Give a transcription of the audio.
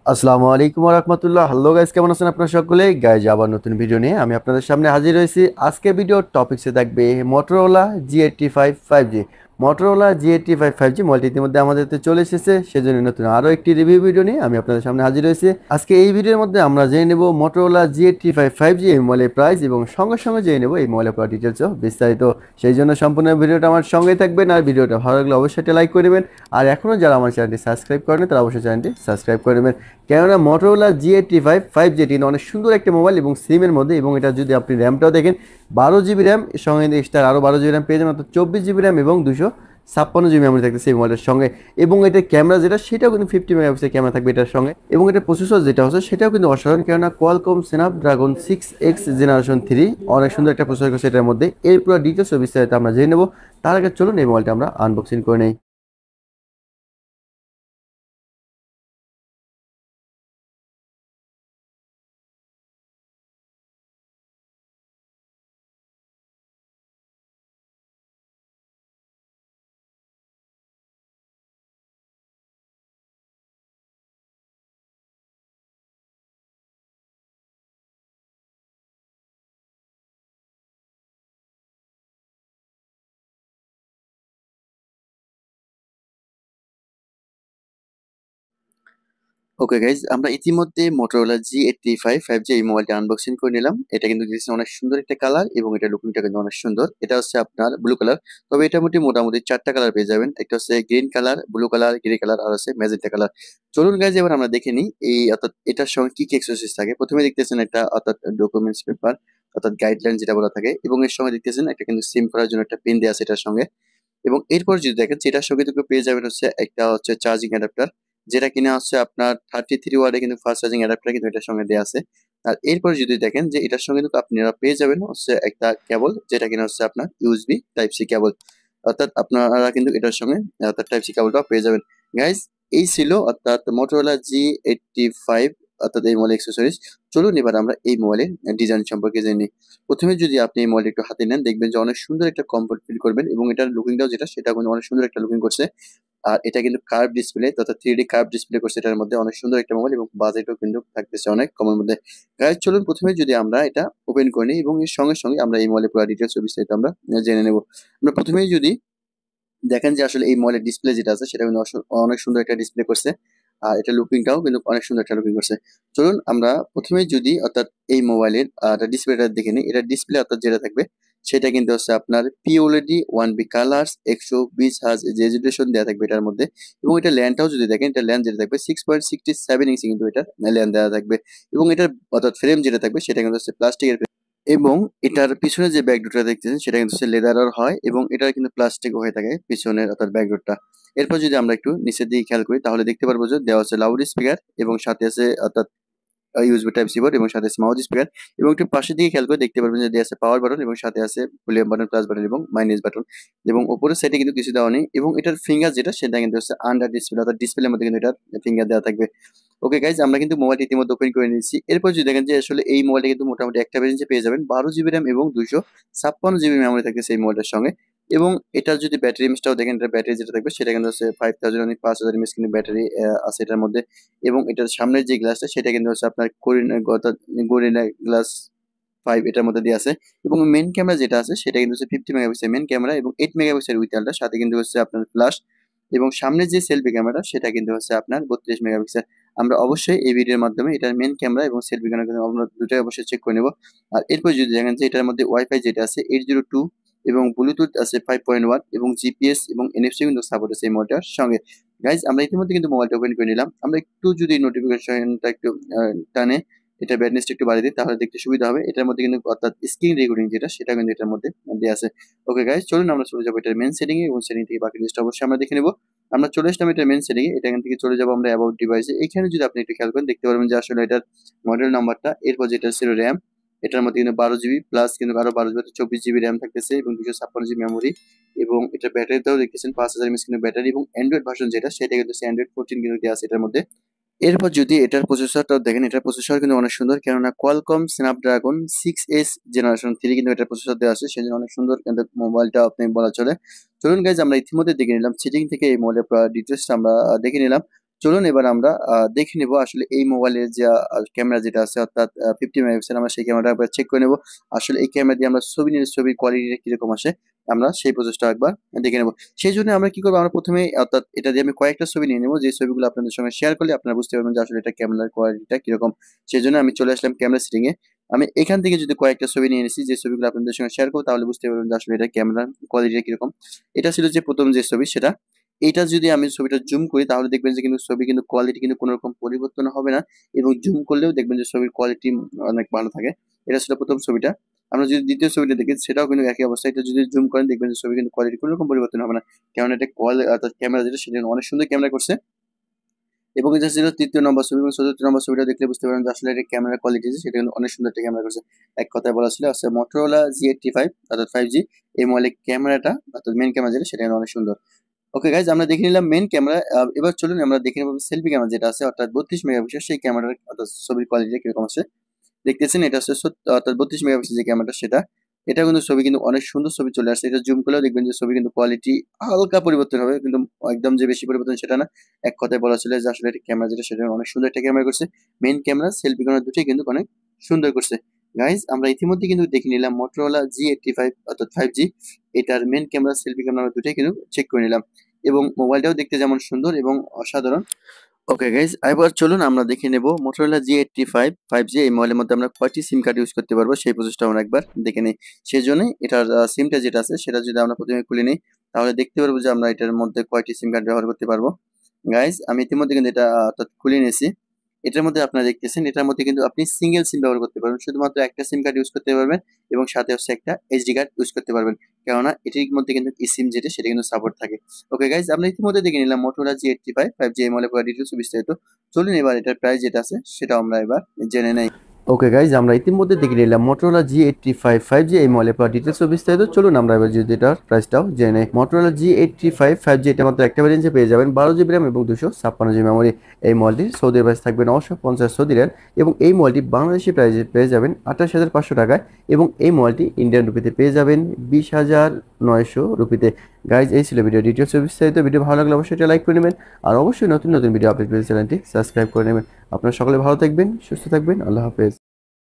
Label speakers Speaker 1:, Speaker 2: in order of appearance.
Speaker 1: আসসালামু আলাইকুম ওয়া রাহমাতুল্লাহ। হ্যালো গাইস, কেমন আছেন আপনারা সকলেই? গাইজ আবার নতুন ভিডিও নিয়ে আমি আপনাদের সামনে হাজির হয়েছি। আজকে ভিডিওর টপিকসে থাকবে Motorola G85 5G। Motorola G85 5G মোবাইলটি ইতিমধ্যে আমাদের হাতে চলে এসেছে, সেজন্য নতুন আরও একটি রিভিউ ভিডিও নিয়ে আমি আপনাদের সামনে হাজির হয়েছি। আজকে এই ভিডিওর মধ্যে আমরা জেনে নেব Motorola G85 5G এই মোবাইলের প্রাইস এবং সঙ্গে সঙ্গে জেনে নেব এই মোবাইলের পুরো ডিটেলসও বিস্তারিত। সেই জন্য সম্পূর্ণ ভিডিওটা আমার সঙ্গেই থাকবেন, আর ভিডিওটা ভালো লাগলে অবশ্যই একটা লাইক করে নেবেন। আর এখনও যারা আমার চ্যানেলটি সাবস্ক্রাইব করেন তারা অবশ্যই চ্যানেলটি সাবস্ক্রাইব করে নেবেন। কেননা Motorola G85 5G অনেক সুন্দর একটা মোবাইল এবং সিমের মধ্যে, এবং এটা যদি আপনি র্যামটাও দেখেন 12 জিবি র্যাম, সঙ্গে এক্সট্রা আরও 12 জিবি র্যাম পেয়ে যাবেন, অর্থাৎ 24 জিবি র্যাম এবং 256 জিবি মেমোরি থাকতেছে এই মোবাইলের সঙ্গে। এবং এটার ক্যামেরা যেটা, সেটাও কিন্তু 50 মেগাপিক্সেল ক্যামেরা থাকবে এটার সঙ্গে। এবং এটার প্রসেসর যেটা হচ্ছে সেটাও কিন্তু অসাধারণ, কেননা কোয়ালকম স্ন্যাপড্রাগন 6X জেনারেশন 3 অনেক সুন্দর একটা প্রসেসর করছে এটার মধ্যে। এর পুরো ডিটেলস ও বিস্তারিত আমরা জেনে নেব। তার আগে চলুন এই মোবাইলটা আমরা আনবক্সিং করে নেই। ওকে গাইজ, আমরা ইতিমধ্যে Motorola G85 5G এই মোবাইলটা আনবক্সিং করে নিলাম। এটা কিন্তু দেখছেন অনেক সুন্দর একটা কালার, এবং এটা লুকিংটা কিন্তু অনেক সুন্দর। এটা হচ্ছে আপনার ব্লু কালার। তবে এটা মোটামুটি চারটা কালার পেয়ে যাবেন। একটা হচ্ছে green colour, blue colour, grey colour, আর হচ্ছে ম্যাজেন্টা কালার। চলুন গাইজ এবার আমরা দেখে নিই এই অর্থাৎ এটার সঙ্গে কি কি এক্সেসরিজ থাকে। প্রথমে দেখতেছেন একটা অর্থাৎ ডকুমেন্টস পেপার, অর্থাৎ গাইডলাইন যেটা বলা থাকে, এবং এর সঙ্গে দেখতেছেন একটা কিন্তু সিম করার জন্য একটা পিন দেওয়া আছে এটার সঙ্গে। এবং এরপর যদি দেখেন যে এটার সঙ্গে কিন্তু পেয়ে যাবেন হচ্ছে একটা হচ্ছে চার্জিং অ্যাডাপ্টার, যেটা কিনা হচ্ছে আপনার 33 ওয়ার্ডে কিন্তু ফাস্ট চার্জিং অ্যাডাপ্টার কিন্তু এটার সঙ্গে দেওয়া আছে। আর এরপর যদি দেখেন যে এটার সঙ্গে কিন্তু আপনারা পেয়ে যাবেন হচ্ছে একটা কেবল, যেটা কিনা হচ্ছে আপনার ইউএসবি টাইপ সি কেবল। অর্থাৎ আপনারা কিন্তু এটার সঙ্গে অর্থাৎ টাইপ সি কেবলটাও পেয়ে যাবেন। গাইজ, এই ছিল অর্থাৎ Motorola G85 অর্থাৎ এই মোবাইল অ্যাক্সেসরিজ। চলুন এবার আমরা এই মোবাইলের ডিজাইন সম্পর্কে জেনে নিই। প্রথমে যদি আপনি এই মোবাইলটা একটু হাতে নেন, দেখবেন যে অনেক সুন্দর একটা কমফোর্ট ফিল করবেন, এবং এটার লুকিংটাও যেটা সেটা কিন্তু অনেক সুন্দর একটা লুকিং করছে। আর এটা কিন্তু কার্ভ ডিসপ্লে তথা 3D কার্ভ ডিসপ্লে করছে এটার মধ্যে। অনেক সুন্দর একটা মোবাইল, এবং বাজেটও কিন্তু থাকতেছে অনেক কমের মধ্যে। গাইজ, চলুন প্রথমে যদি আমরা এটা ওপেন করে নিই, এবং এর সঙ্গে সঙ্গে আমরা এই মোবাইলের পুরো ডিটেলস বিস্তারিত আমরা জেনে নেব। আমরা প্রথমেই যদি দেখেন যে আসলে এই মোবাইলের ডিসপ্লে যেটা আছে সেটা কিন্তু অনেক সুন্দর একটা ডিসপ্লে করছে। আর এটা লুকিংটাও কিন্তু অনেক সুন্দর একটা লুকিং করছে। চলুন আমরা প্রথমে যদি অর্থাৎ এই মোবাইলের ডিসপ্লেটা দেখে নিই। এটা ডিসপ্লে অর্থাৎ যেটা থাকবে সেটা কিন্তু হচ্ছে আপনার পিওএলইডি 1B কালার্স 120 হার্জ রেজুলেশন দেওয়া থাকবে এটার মধ্যে। এবং এটা ল্যান্ডটাও যদি দেখেন, এটা ল্যান্ড যেটা থাকবে 6.67 ইঞ্চি কিন্তু এটা ল্যান্ড দেওয়া থাকবে। এবং এটার অর্থাৎ ফ্রেম যেটা থাকবে সেটা কিন্তু হচ্ছে প্লাস্টিকের। এবং এটার পিছনে যে ব্যাকডোরটা দেখতেছেন সেটা কিন্তু হচ্ছে লেদারের হয়, এবং এটা কিন্তু প্লাস্টিক হয়ে থাকে পিছনের অর্থাৎ ব্যাকডোরটা। এরপর যদি আমরা একটু নিচের দিকে খেয়াল করি তাহলে দেখতে পারবো যে দেওয়া আছে লাউড স্পিকার, এবং সাথে আছে অর্থাৎ ইউএসবি টাইপ সি পোর্ট, এবং সাথে আছে মাউস স্পিকার। এবং একটু পাশের দিকে খেয়াল করে দেখতে পারবেন যে দেওয়া আছে পাওয়ার বাটন, এবং সাথে আছে ভলিউম বাটন, প্লাস বাটন এবং মাইনাস বাটন। এবং উপরের সাইডে কিন্তু কিছু দেওয়া নেই, এবং এটার ফিঙ্গার যেটা সেটা কিন্তু হচ্ছে আন্ডার ডিসপ্লে, অর্থাৎ ডিসপ্লের মধ্যে কিন্তু এটার ফিঙ্গার দেওয়া থাকবে। ওকে গাইজ, আমরা কিন্তু মোবাইলটি ইতিমধ্যে ওপেন করে নিয়েছি। এরপর যদি দেখেন যে আসলে এই মোবাইলটা কিন্তু মোটামুটি একটা ভেরিয়েন্টে পেয়ে যাবেন 12 জিবি র্যাম এবং 256 জিবি মেমোরি থাকবে সেই মোবাইলটার সঙ্গে। এবং এটার যদি ব্যাটারি এমএসটাও দেখেন, এটার ব্যাটারি যেটা থাকবে সেটা কিন্তু হচ্ছে 5000 অনেক 5000 এমএস কিন্তু ব্যাটারি আছে এটার মধ্যে। এবং এটার সামনের যে গ্লাসটা সেটা কিন্তু হচ্ছে আপনার গরিনা গ্লাস 5 এটার মধ্যে দিয়ে আছে। এবং মেইন ক্যামেরা যেটা আছে সেটা কিন্তু হচ্ছে 50 মেগাপিক্সেল মেইন ক্যামেরা, এবং 8 মেগাপিক্সেল উইথ আলট্রা, সাথে কিন্তু হচ্ছে আপনার ফ্ল্যাশ। এবং সামনে যে সেলফি ক্যামেরা সেটা কিন্তু হচ্ছে আপনার 32 মেগাপিক্সেল। আমরা অবশ্যই এই ভিডিওর মাধ্যমে এটার মেইন ক্যামেরা এবং সেলফি ক্যামেরা কিন্তু আমরা দুটোই অবশ্যই চেক করে নেব। আর এরপর যদি দেখেন যে এটার মধ্যে ওয়াইফাই যেটা আছে 802, এবং ব্লুটুথ আছে 5.1, এবং জিপিএস এবং এনএফসি কিন্তু সাপোর্ট আছে এই মোবাইলটার সঙ্গে। গাইজ, আমরা ইতিমধ্যে কিন্তু মোবাইলটা ওপেন করে নিলাম। আমরা একটু যদি নোটিফিকেশনটা একটু টানে এটা ব্রাইটনেসটা একটু বাড়িয়ে দিই তাহলে দেখতে সুবিধা হবে। এটার মধ্যে কিন্তু অর্থাৎ স্ক্রিন রেকর্ডিং যেটা সেটা কিন্তু এটার মধ্যে দেওয়া আছে। ওকে গাইজ, চলুন আমরা চলে যাবো এটার মেন সেটিং এ, এবং সেটিং থেকে বাকি জিনিসটা অবশ্যই আমরা দেখে নেব। আমরা চলে আসলাম এটার মেন সেটিং এ। এটা এখান থেকে চলে যাবো আমরা অ্যাবাউট ডিভাইসে। এখানে যদি আপনি একটু খেয়াল করেন দেখতে পারবেন যে আসলে এটার মডেল নাম্বারটা, এরপর যেটা ছিল র্যাম, এটার মধ্যে কিন্তু 12 জিবি প্লাস কিন্তু আরো 12 জিবি 24 জিবি র্যাম থাকতেছে, এবং 256 জিবি মেমোরি। এবং এটা ব্যাটারিটাও দেখতেছেন 5000 এমএস কিন্তু ব্যাটারি, এবং অ্যান্ড্রয়েড ভার্সন যেটা সেটা কিন্তু অ্যান্ড্রয়েড 14 কিন্তু দেওয়া আছে এটার মধ্যে। এরপর যদি এটার প্রসেসরটাও দেখেন, এটার প্রসেসর কিন্তু অনেক সুন্দর, কেননা কোয়ালকম স্ন্যাপড্রাগন 6S জেনারেশন 3 কিন্তু এটার প্রসেসর দেওয়া আছে, সেজন্য অনেক সুন্দর কিন্তু মোবাইলটা আপনি বলা চলে। চলুন গাইজ, আমরা ইতিমধ্যে দেখে নিলাম সেটিং থেকে এই মোবাইলের ডিটেলসটা আমরা দেখে নিলাম। চলুন এবার আমরা দেখে নেব আসলে এই মোবাইলের যে ক্যামেরা যেটা আছে অর্থাৎ 50 মেগাপিক্সেল, আমরা সেই ক্যামেরাটা একবার চেক করে নেব। আসলে এই ক্যামেরা দিয়ে আমরা ছবি নিলে ছবির কোয়ালিটিটা কিরকম আসে, আমরা সেই প্রসেসটা একবার দেখে নেব। সেই জন্য আমরা কি করবো, আমরা প্রথমেই অর্থাৎ এটা দিয়ে আমি কয়েকটা ছবি নিয়ে নেব, যে ছবিগুলো আপনাদের সঙ্গে শেয়ার করলে আপনারা বুঝতে পারবেন যে আসলে এটা ক্যামেরার কোয়ালিটিটা কিরকম। সেই জন্য আমি চলে আসলাম ক্যামেরা সেটিং এ। আমি এখান থেকে যদি কয়েকটা ছবি নিয়ে নিছি, যে ছবিগুলো আপনাদের সঙ্গে শেয়ার করবো, তাহলে বুঝতে পারবেন যে আসলে এটা ক্যামেরার কোয়ালিটিটা কিরকম। এটা ছিল যে প্রথম যে ছবি সেটা। এইটা যদি আমি ছবিটা জুম করি তাহলে দেখবেন যে কিন্তু ছবি কিন্তু কোয়ালিটি কিন্তু কোনো রকম পরিবর্তন হবে না, এবং জুম করলেও দেখবেন যে ছবির কোয়ালিটি অনেক ভালো থাকে। এটা ছিল প্রথম ছবিটা। আমরা যদি দ্বিতীয় ছবিটা দেখি সেটাও কিন্তু একই অবস্থা। এটা যদি জুম করেন দেখবেন যে ছবি কিন্তু কোয়ালিটি কোনো রকম পরিবর্তন হবে না, কারণ এটা অর্থাৎ ক্যামেরা যেটা সেটা অনেক সুন্দর ক্যামেরা করছে। এবং এটা ছিল তৃতীয় নম্বর ছবি, এবং চতুর্থ নম্বর ছবিটা দেখলে বুঝতে পারেন যে আসলে এটা ক্যামেরা কোয়ালিটি সেটা কিন্তু অনেক সুন্দর একটা ক্যামেরা করছে। এক কথায় বলা ছিল আছে মোটরোলা G85 অর্থাৎ 5G এই মোবাইলের ক্যামেরাটা অর্থাৎ মেইন ক্যামেরা যেটা সেটা কিন্তু অনেক সুন্দর। ওকে গাইজ, আমরা দেখে নিলাম মেইন ক্যামেরা। এবার চলুন আমরা দেখে নেব সেলফি ক্যামেরা যেটা আছে অর্থাৎ 32 মেগাপিক্সেল, সেই ক্যামেরার অর্থাৎ ছবির কোয়ালিটি কিরকম আছে। দেখতেছেন এটা হচ্ছে অর্থাৎ 32 মেগাপিক্সেল যে ক্যামেরাটা সেটা। এটা কিন্তু ছবি কিন্তু অনেক সুন্দর ছবি চলে আসছে। এটা জুম করলেও দেখবেন যে ছবি কিন্তু কোয়ালিটি হালকা পরিবর্তন হবে, কিন্তু একদম যে বেশি পরিবর্তন সেটা না। এক কথায় বলা চলে যে আসলে এটা ক্যামেরা যেটা সেটা অনেক সুন্দর একটা ক্যামেরা করছে। মেইন ক্যামেরা সেলফি ক্যামেরা দুটোই কিন্তু অনেক সুন্দর করছে। গাইজ, আমরা ইতিমধ্যে কিন্তু দেখে নিলাম মোটরোলা G85 অর্থাৎ 5G, এটার মেইন ক্যামেরা সেলফি ক্যামেরা দুটোই কিন্তু চেক করে নিলাম, এবং মোবাইলটাও দেখতে যেমন সুন্দর এবং অসাধারণ। ওকে গাইজ, এবার চলুন আমরা দেখে নেব মোটরোলা G85 5G এই মোবাইলের মধ্যে আমরা কয়টি সিম কার্ড ইউজ করতে পারবো সেই প্রসেসটা আমরা একবার দেখে নিই। সেই জন্যই এটার সিমটা যেটা আছে সেটা যদি আমরা প্রথমে খুলে নিই, তাহলে দেখতে পারবো যে আমরা এটার মধ্যে কয়টি সিম কার্ড ব্যবহার করতে পারবো। গাইজ, আমি ইতিমধ্যে কিন্তু এটা অর্থাৎ খুলে নিয়েছি। এটার মধ্যে আপনারা দেখতেছেন এটার মধ্যে কিন্তু আপনি সিঙ্গেল সিম ব্যবহার করতে পারবেন, শুধুমাত্র একটা সিম কার্ড ইউজ করতে পারবেন, এবং সাথে হচ্ছে একটা এইচডি কার্ড ইউজ করতে পারবেন, কেননা এটির মধ্যে কিন্তু eSIM যেটা সেটা কিন্তু সাপোর্ট থাকে। ওকে গাইজ, আমরা ইতিমধ্যে দেখে নিলাম মোটরোলা G85 5G এই মডেলের পুরো ডিটেলস বিস্তারিত। চলুন এবার এটার প্রাইস যেটা আছে সেটা আমরা এবার জেনে নেই। ওকে গাইজ, আমরা ইতিমধ্যে দেখে নিলাম মোটরোলা G85 5G এই মডেলের পুরো ডিটেলস বিস্তারিত। চলুন আমরা এবার যদি এটার প্রাইসটাও জেনে নেই। মোটরোলা G85 5G এটা মাত্র একটা ভ্যারিয়েন্টে পেয়ে যাবেন 12GB RAM এবং 256GB মেমোরি। এই মডেলটির সৌদি প্রাইস থাকবে 950 সৌদি রিয়াল, এবং এই মডেলটি বাংলাদেশি প্রাইসে পেয়ে যাবেন 28,500 টাকায়, এবং এই মডেলটি ইন্ডিয়ান রুপিতে পেয়ে যাবেন 20,900 রুপিতে। গাইজ, এই ছিল ভিডিও ডিটেলস বিস্তারিত। ভিডিও ভালো লাগলে অবশ্যই এটা লাইক করে নেবেন, আর অবশ্যই নতুন নতুন ভিডিও আপডেট পেতে চ্যানেলটি সাবস্ক্রাইব করে নেবেন। আপনারা সকলে ভালো থাকবেন, সুস্থ থাকবেন, আল্লাহ হাফেজ।